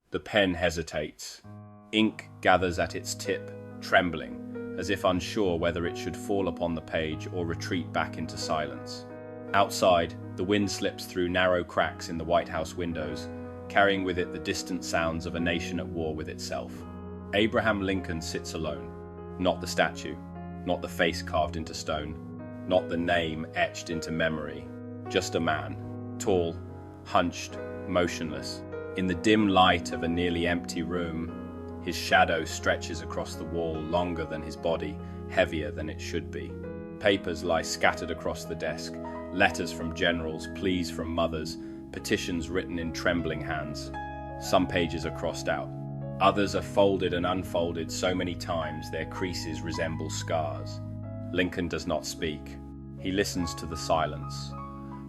The pen hesitates. Ink gathers at its tip, trembling, as if unsure whether it should fall upon the page or retreat back into silence. Outside, the wind slips through narrow cracks in the White House windows, carrying with it the distant sounds of a nation at war with itself. Abraham Lincoln sits alone. Not the statue, not the face carved into stone, not the name etched into memory. Just a man, tall, hunched, motionless. In the dim light of a nearly empty room, his shadow stretches across the wall, longer than his body, heavier than it should be. Papers lie scattered across the desk, letters from generals, pleas from mothers, petitions written in trembling hands. Some pages are crossed out. Others are folded and unfolded so many times their creases resemble scars. Lincoln does not speak. He listens to the silence,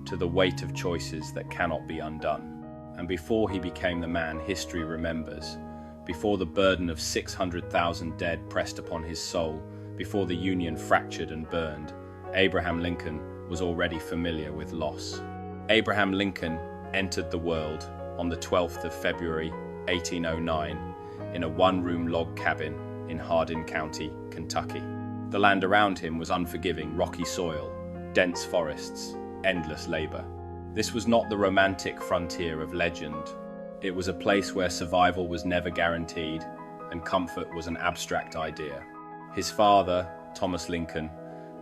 to the weight of choices that cannot be undone. And before he became the man history remembers, before the burden of 600,000 dead pressed upon his soul, before the Union fractured and burned, Abraham Lincoln was already familiar with loss. Abraham Lincoln entered the world on the 12th of February, 1809, in a one-room log cabin in Hardin County, Kentucky. The land around him was unforgiving, rocky soil, dense forests, endless labor. This was not the romantic frontier of legend. It was a place where survival was never guaranteed and comfort was an abstract idea. His father, Thomas Lincoln,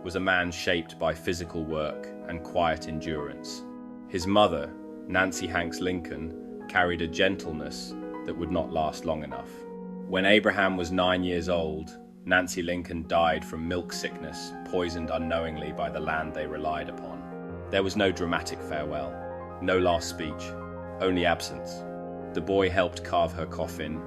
was a man shaped by physical work and quiet endurance. His mother, Nancy Hanks Lincoln, carried a gentleness that would not last long enough. When Abraham was 9 years old, Nancy Lincoln died from milk sickness, poisoned unknowingly by the land they relied upon. There was no dramatic farewell, no last speech, only absence. The boy helped carve her coffin.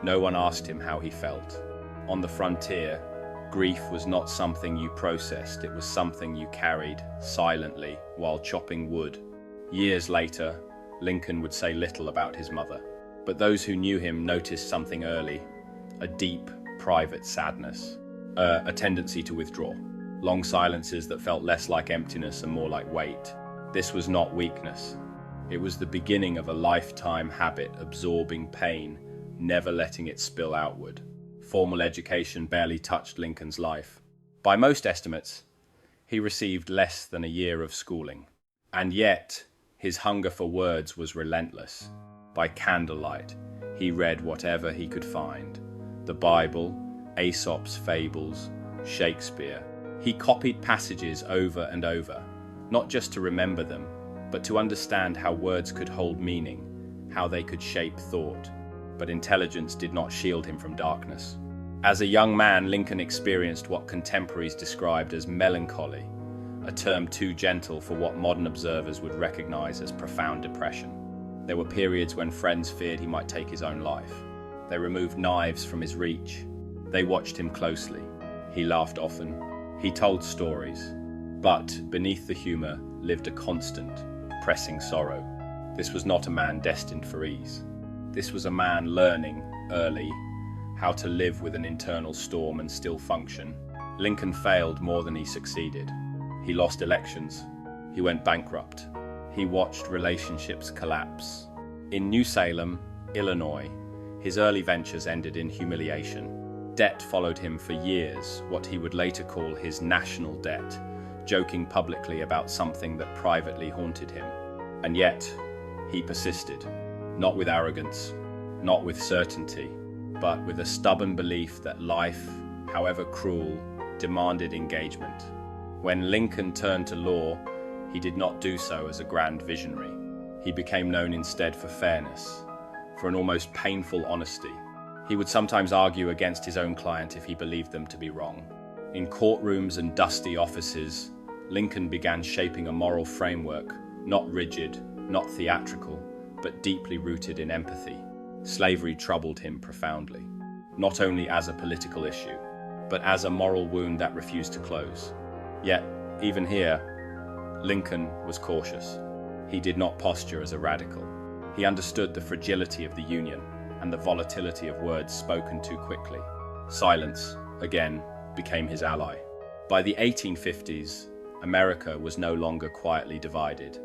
No one asked him how he felt. On the frontier, grief was not something you processed, it was something you carried silently while chopping wood. Years later, Lincoln would say little about his mother, but those who knew him noticed something early, a deep, private sadness, a tendency to withdraw. Long silences that felt less like emptiness and more like weight. This was not weakness. It was the beginning of a lifetime habit, absorbing pain, never letting it spill outward. Formal education barely touched Lincoln's life. By most estimates, he received less than a year of schooling. And yet, his hunger for words was relentless. By candlelight, he read whatever he could find. The Bible, Aesop's fables, Shakespeare. He copied passages over and over, not just to remember them, but to understand how words could hold meaning, how they could shape thought. But intelligence did not shield him from darkness. As a young man, Lincoln experienced what contemporaries described as melancholy, a term too gentle for what modern observers would recognize as profound depression. There were periods when friends feared he might take his own life. They removed knives from his reach. They watched him closely. He laughed often. He told stories, but beneath the humor lived a constant, pressing sorrow. This was not a man destined for ease. This was a man learning, early, how to live with an internal storm and still function. Lincoln failed more than he succeeded. He lost elections. He went bankrupt. He watched relationships collapse. In New Salem, Illinois, his early ventures ended in humiliation. Debt followed him for years, what he would later call his national debt, joking publicly about something that privately haunted him. And yet, he persisted, not with arrogance, not with certainty, but with a stubborn belief that life, however cruel, demanded engagement. When Lincoln turned to law, he did not do so as a grand visionary. He became known instead for fairness, for an almost painful honesty. He would sometimes argue against his own client if he believed them to be wrong. In courtrooms and dusty offices, Lincoln began shaping a moral framework, not rigid, not theatrical, but deeply rooted in empathy. Slavery troubled him profoundly, not only as a political issue, but as a moral wound that refused to close. Yet, even here, Lincoln was cautious. He did not posture as a radical. He understood the fragility of the Union and the volatility of words spoken too quickly. Silence, again, became his ally. By the 1850s, America was no longer quietly divided.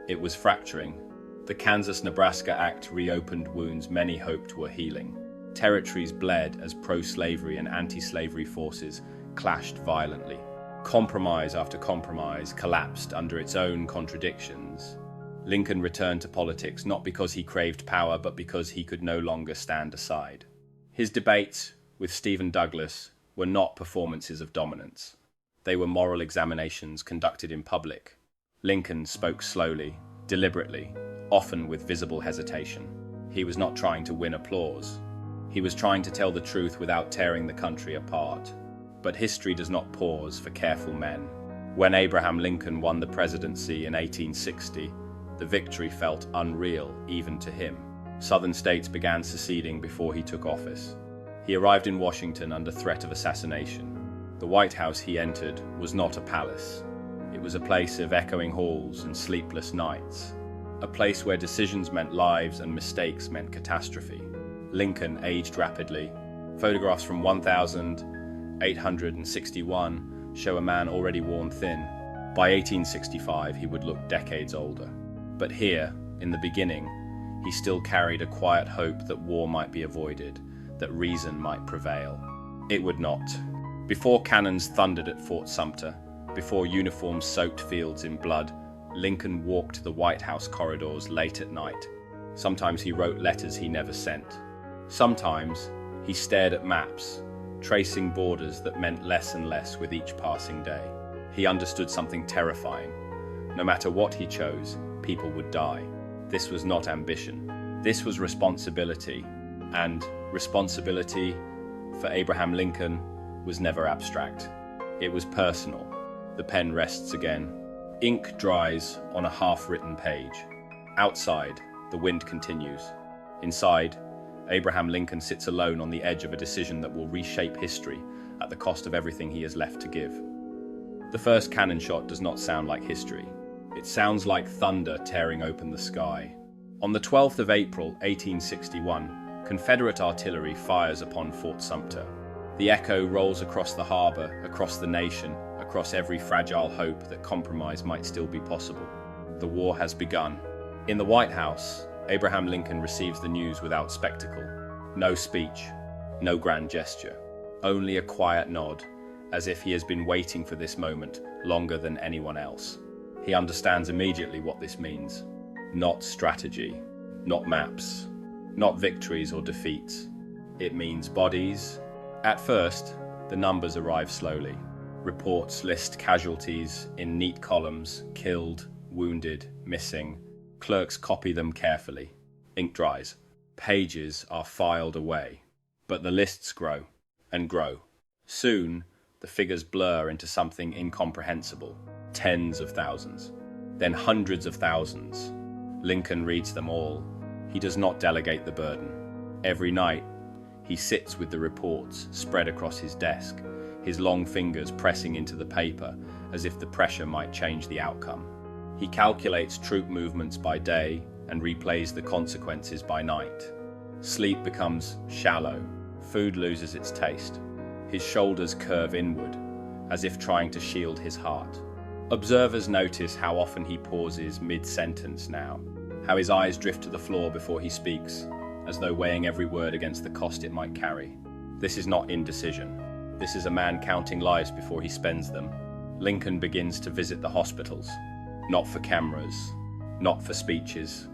It was fracturing, The Kansas-Nebraska Act reopened wounds many hoped were healing. Territories bled as pro-slavery and anti-slavery forces clashed violently. Compromise after compromise collapsed under its own contradictions. Lincoln returned to politics not because he craved power, but because he could no longer stand aside. His debates with Stephen Douglas were not performances of dominance. They were moral examinations conducted in public. Lincoln spoke slowly, deliberately, often with visible hesitation. He was not trying to win applause. He was trying to tell the truth without tearing the country apart. But history does not pause for careful men. When Abraham Lincoln won the presidency in 1860, the victory felt unreal even to him. Southern states began seceding before he took office. He arrived in Washington under threat of assassination. The White House he entered was not a palace. It was a place of echoing halls and sleepless nights. A place where decisions meant lives and mistakes meant catastrophe. Lincoln aged rapidly. Photographs from 1861 show a man already worn thin. By 1865, he would look decades older. But here, in the beginning, he still carried a quiet hope that war might be avoided, that reason might prevail. It would not. Before cannons thundered at Fort Sumter, before uniforms soaked fields in blood, Lincoln walked the White House corridors late at night. Sometimes he wrote letters he never sent. Sometimes he stared at maps, tracing borders that meant less and less with each passing day. He understood something terrifying. No matter what he chose, people would die. This was not ambition. This was responsibility. And responsibility, for Abraham Lincoln, was never abstract. It was personal. The pen rests again. Ink dries on a half-written page. Outside, the wind continues. Inside, Abraham Lincoln sits alone on the edge of a decision that will reshape history at the cost of everything he has left to give. The first cannon shot does not sound like history. It sounds like thunder tearing open the sky. On the 12th of April, 1861, Confederate artillery fires upon Fort Sumter. The echo rolls across the harbor, across the nation, across every fragile hope that compromise might still be possible. The war has begun. In the White House, Abraham Lincoln receives the news without spectacle. No speech, no grand gesture, only a quiet nod, as if he has been waiting for this moment longer than anyone else. He understands immediately what this means. Not strategy, not maps, not victories or defeats. It means bodies. At first, the numbers arrive slowly. Reports list casualties in neat columns: killed, wounded, missing. Clerks copy them carefully. Ink dries. Pages are filed away. But the lists grow and grow. Soon, the figures blur into something incomprehensible. Tens of thousands. Then hundreds of thousands. Lincoln reads them all. He does not delegate the burden. Every night, he sits with the reports spread across his desk, his long fingers pressing into the paper as if the pressure might change the outcome. He calculates troop movements by day and replays the consequences by night. Sleep becomes shallow. Food loses its taste. His shoulders curve inward, as if trying to shield his heart. Observers notice how often he pauses mid-sentence now, how his eyes drift to the floor before he speaks, as though weighing every word against the cost it might carry. This is not indecision. This is a man counting lives before he spends them. Lincoln begins to visit the hospitals, not for cameras, not for speeches.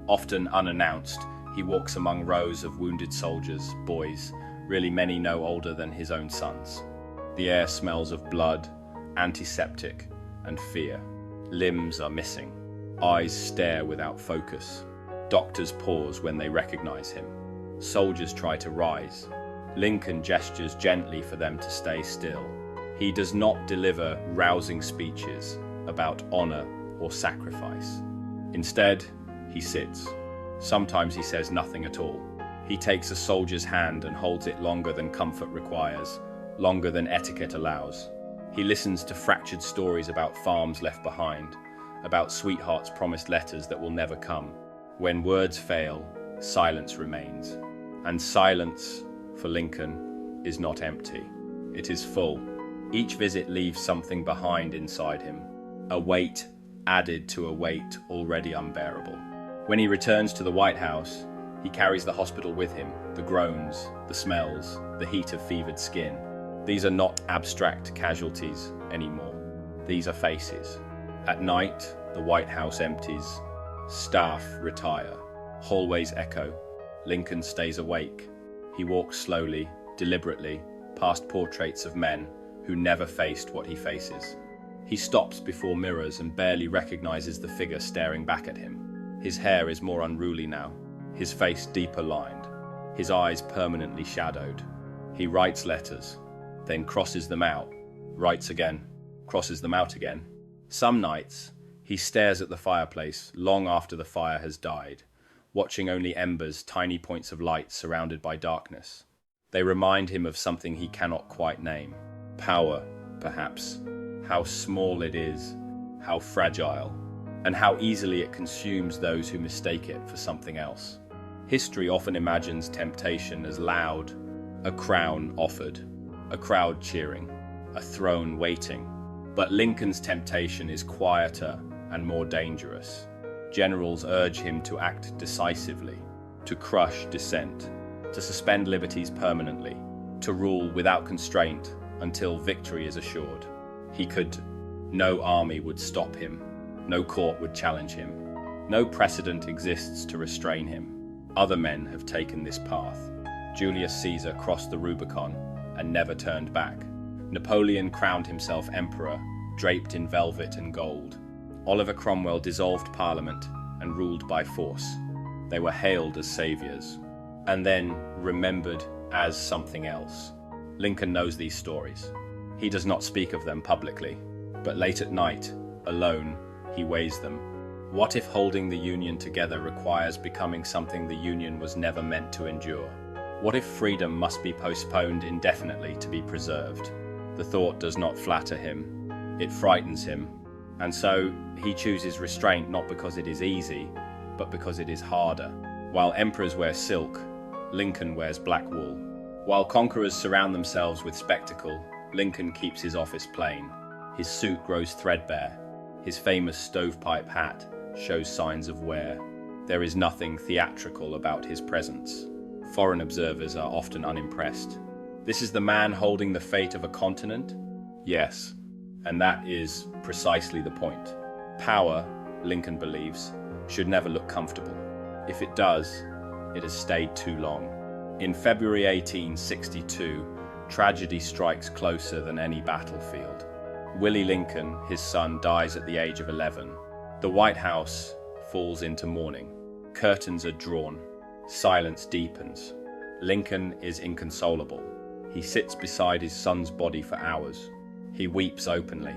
Often unannounced, he walks among rows of wounded soldiers, boys, really many no older than his own sons. The air smells of blood, antiseptic, and fear. Limbs are missing. Eyes stare without focus. Doctors pause when they recognize him. Soldiers try to rise. Lincoln gestures gently for them to stay still. He does not deliver rousing speeches about honor or sacrifice. Instead, he sits. Sometimes he says nothing at all. He takes a soldier's hand and holds it longer than comfort requires, longer than etiquette allows. He listens to fractured stories about farms left behind, about sweethearts' promised letters that will never come. When words fail, silence remains. And silence, for Lincoln, is not empty. It is full. Each visit leaves something behind inside him, a weight added to a weight already unbearable. When he returns to the White House, he carries the hospital with him, the groans, the smells, the heat of fevered skin. These are not abstract casualties anymore. These are faces. At night, the White House empties. Staff retire. Hallways echo. Lincoln stays awake. He walks slowly, deliberately, past portraits of men who never faced what he faces. He stops before mirrors and barely recognizes the figure staring back at him. His hair is more unruly now, his face deeper lined, his eyes permanently shadowed. He writes letters, then crosses them out, writes again, crosses them out again. Some nights, he stares at the fireplace long after the fire has died, watching only embers, tiny points of light surrounded by darkness. They remind him of something he cannot quite name. Power, perhaps. How small it is, how fragile, and how easily it consumes those who mistake it for something else. History often imagines temptation as loud, a crown offered, a crowd cheering, a throne waiting. But Lincoln's temptation is quieter and more dangerous. Generals urge him to act decisively, to crush dissent, to suspend liberties permanently, to rule without constraint until victory is assured. He could. No army would stop him. No court would challenge him. No precedent exists to restrain him. Other men have taken this path. Julius Caesar crossed the Rubicon and never turned back. Napoleon crowned himself emperor, draped in velvet and gold. Oliver Cromwell dissolved Parliament and ruled by force. They were hailed as saviors, and then remembered as something else. Lincoln knows these stories. He does not speak of them publicly, but late at night, alone, he weighs them. What if holding the Union together requires becoming something the Union was never meant to endure? What if freedom must be postponed indefinitely to be preserved? The thought does not flatter him. It frightens him. And so he chooses restraint not because it is easy, but because it is harder. While emperors wear silk, Lincoln wears black wool. While conquerors surround themselves with spectacle, Lincoln keeps his office plain. His suit grows threadbare. His famous stovepipe hat shows signs of wear. There is nothing theatrical about his presence. Foreign observers are often unimpressed. This is the man holding the fate of a continent? Yes, and that is precisely the point. Power, Lincoln believes, should never look comfortable. If it does, it has stayed too long. In February 1862, tragedy strikes closer than any battlefield. Willie Lincoln, his son, dies at the age of 11. The White House falls into mourning. Curtains are drawn. Silence deepens. Lincoln is inconsolable. He sits beside his son's body for hours. He weeps openly.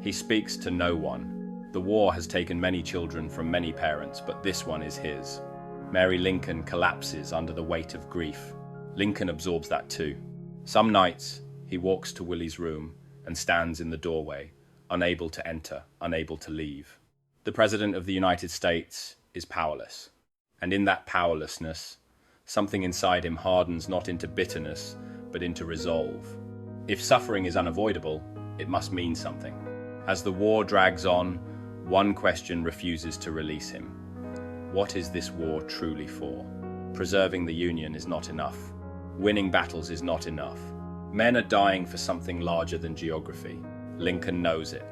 He speaks to no one. The war has taken many children from many parents, but this one is his. Mary Lincoln collapses under the weight of grief. Lincoln absorbs that too. Some nights, he walks to Willie's room and stands in the doorway, unable to enter, unable to leave. The President of the United States is powerless. And in that powerlessness, something inside him hardens not into bitterness, but into resolve. If suffering is unavoidable, it must mean something. As the war drags on, one question refuses to release him. What is this war truly for? Preserving the Union is not enough. Winning battles is not enough. Men are dying for something larger than geography. Lincoln knows it,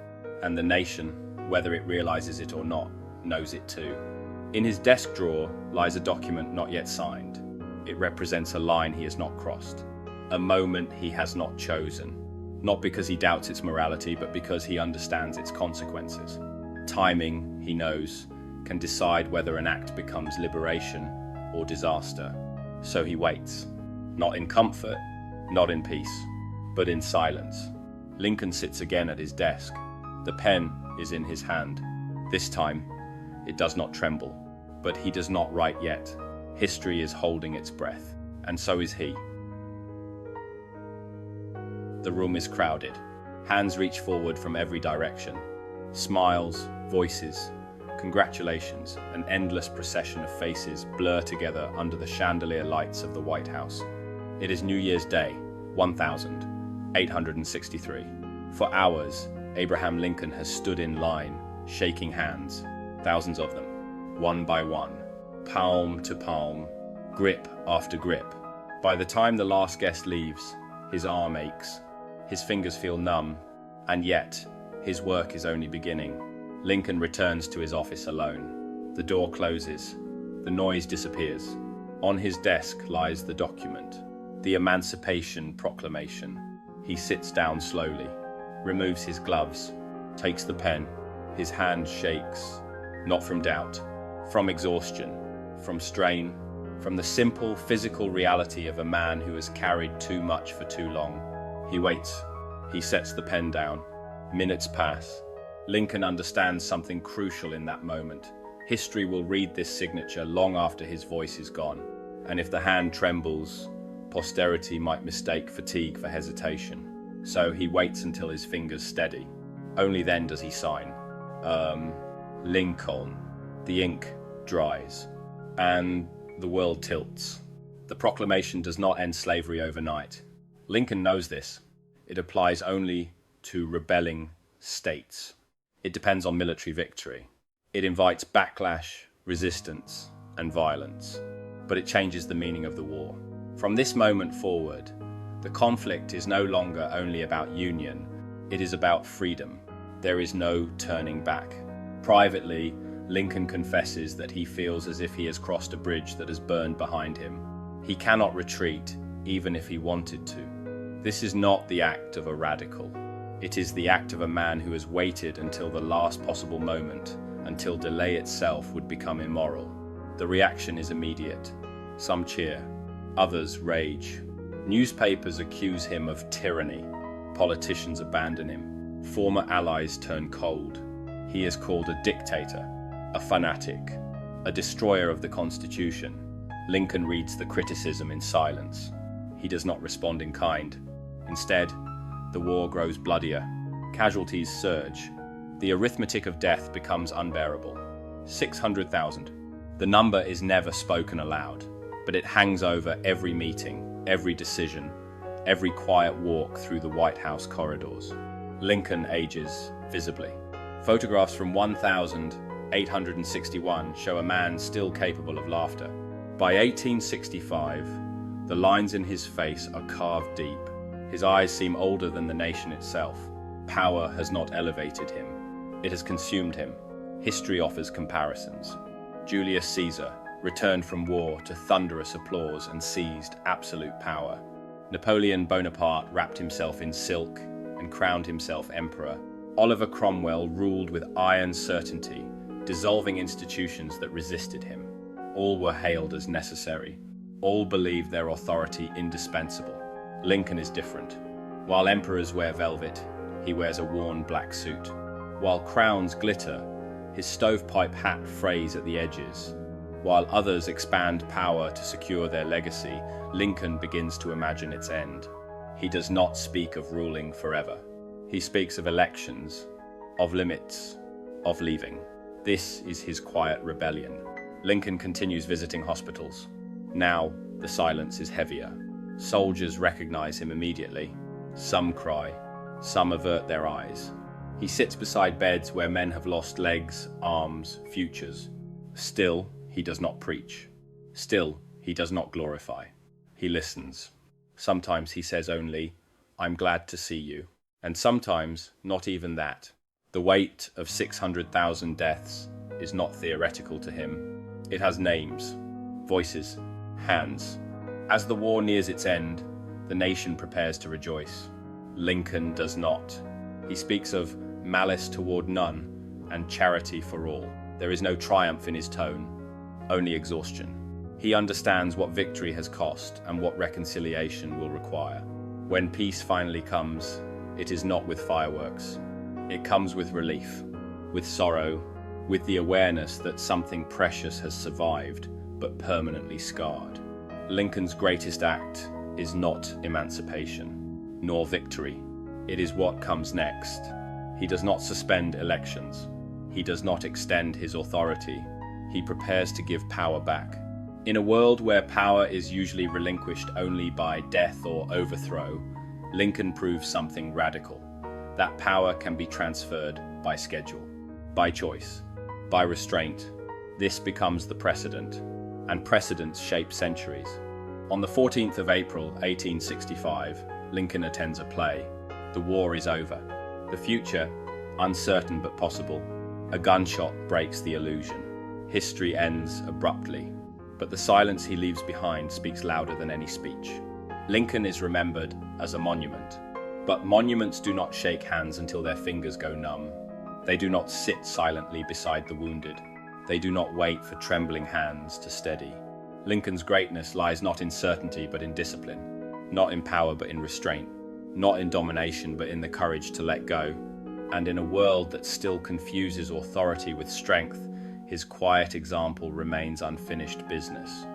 and the nation, whether it realizes it or not, knows it too. In his desk drawer lies a document not yet signed. It represents a line he has not crossed, a moment he has not chosen, not because he doubts its morality, but because he understands its consequences. Timing, he knows, can decide whether an act becomes liberation or disaster. So he waits, not in comfort, not in peace, but in silence. Lincoln sits again at his desk. The pen is in his hand. This time, it does not tremble, but he does not write yet. History is holding its breath, and so is he. The room is crowded. Hands reach forward from every direction. Smiles, voices, congratulations, an endless procession of faces blur together under the chandelier lights of the White House. It is New Year's Day, 1863. For hours, Abraham Lincoln has stood in line, shaking hands, thousands of them. one by one, palm to palm, grip after grip. By the time the last guest leaves, his arm aches, his fingers feel numb, and yet his work is only beginning. Lincoln returns to his office alone. The door closes. The noise disappears. On his desk lies the document, the Emancipation Proclamation. He sits down slowly, removes his gloves, takes the pen. His hand shakes, not from doubt, from exhaustion, from strain, from the simple physical reality of a man who has carried too much for too long. He waits. He sets the pen down. Minutes pass. Lincoln understands something crucial in that moment. History will read this signature long after his voice is gone. And if the hand trembles, posterity might mistake fatigue for hesitation. So he waits until his fingers steady. Only then does he sign. Lincoln. The ink dries. And the world tilts. The proclamation does not end slavery overnight. Lincoln knows this. It applies only to rebelling states. It depends on military victory. It invites backlash, resistance, and violence. But it changes the meaning of the war. From this moment forward, the conflict is no longer only about union. It is about freedom. There is no turning back. Privately, Lincoln confesses that he feels as if he has crossed a bridge that has burned behind him. He cannot retreat, even if he wanted to. This is not the act of a radical. It is the act of a man who has waited until the last possible moment, until delay itself would become immoral. The reaction is immediate. Some cheer, others rage. Newspapers accuse him of tyranny. Politicians abandon him. Former allies turn cold. He is called a dictator, a fanatic, a destroyer of the Constitution. Lincoln reads the criticism in silence. He does not respond in kind. Instead, the war grows bloodier. Casualties surge. The arithmetic of death becomes unbearable. 600,000. The number is never spoken aloud, but it hangs over every meeting, every decision, every quiet walk through the White House corridors. Lincoln ages visibly. Photographs from 1861 show a man still capable of laughter. By 1865, the lines in his face are carved deep. His eyes seem older than the nation itself. Power has not elevated him. It has consumed him. History offers comparisons. Julius Caesar returned from war to thunderous applause and seized absolute power. Napoleon Bonaparte wrapped himself in silk and crowned himself emperor. Oliver Cromwell ruled with iron certainty, dissolving institutions that resisted him. All were hailed as necessary. All believed their authority indispensable. Lincoln is different. While emperors wear velvet, he wears a worn black suit. While crowns glitter, his stovepipe hat frays at the edges. While others expand power to secure their legacy, Lincoln begins to imagine its end. He does not speak of ruling forever. He speaks of elections, of limits, of leaving. This is his quiet rebellion. Lincoln continues visiting hospitals. Now, the silence is heavier. Soldiers recognize him immediately. Some cry, some avert their eyes. He sits beside beds where men have lost legs, arms, futures. Still, he does not preach. Still, he does not glorify. He listens. Sometimes he says only, "I'm glad to see you." And sometimes, not even that. The weight of 600,000 deaths is not theoretical to him. It has names, voices, hands. As the war nears its end, the nation prepares to rejoice. Lincoln does not. He speaks of malice toward none and charity for all. There is no triumph in his tone, only exhaustion. He understands what victory has cost and what reconciliation will require. When peace finally comes, it is not with fireworks. It comes with relief, with sorrow, with the awareness that something precious has survived, but permanently scarred. Lincoln's greatest act is not emancipation, nor victory. It is what comes next. He does not suspend elections. He does not extend his authority. He prepares to give power back. In a world where power is usually relinquished only by death or overthrow, Lincoln proves something radical. That power can be transferred by schedule, by choice, by restraint, This becomes the precedent, and precedents shape centuries. On the 14th of April, 1865, Lincoln attends a play. The war is over. The future, uncertain but possible. A gunshot breaks the illusion. History ends abruptly, but the silence he leaves behind speaks louder than any speech. Lincoln is remembered as a monument, but monuments do not shake hands until their fingers go numb. They do not sit silently beside the wounded. They do not wait for trembling hands to steady. Lincoln's greatness lies not in certainty but in discipline, not in power but in restraint, not in domination but in the courage to let go. And in a world that still confuses authority with strength, his quiet example remains unfinished business.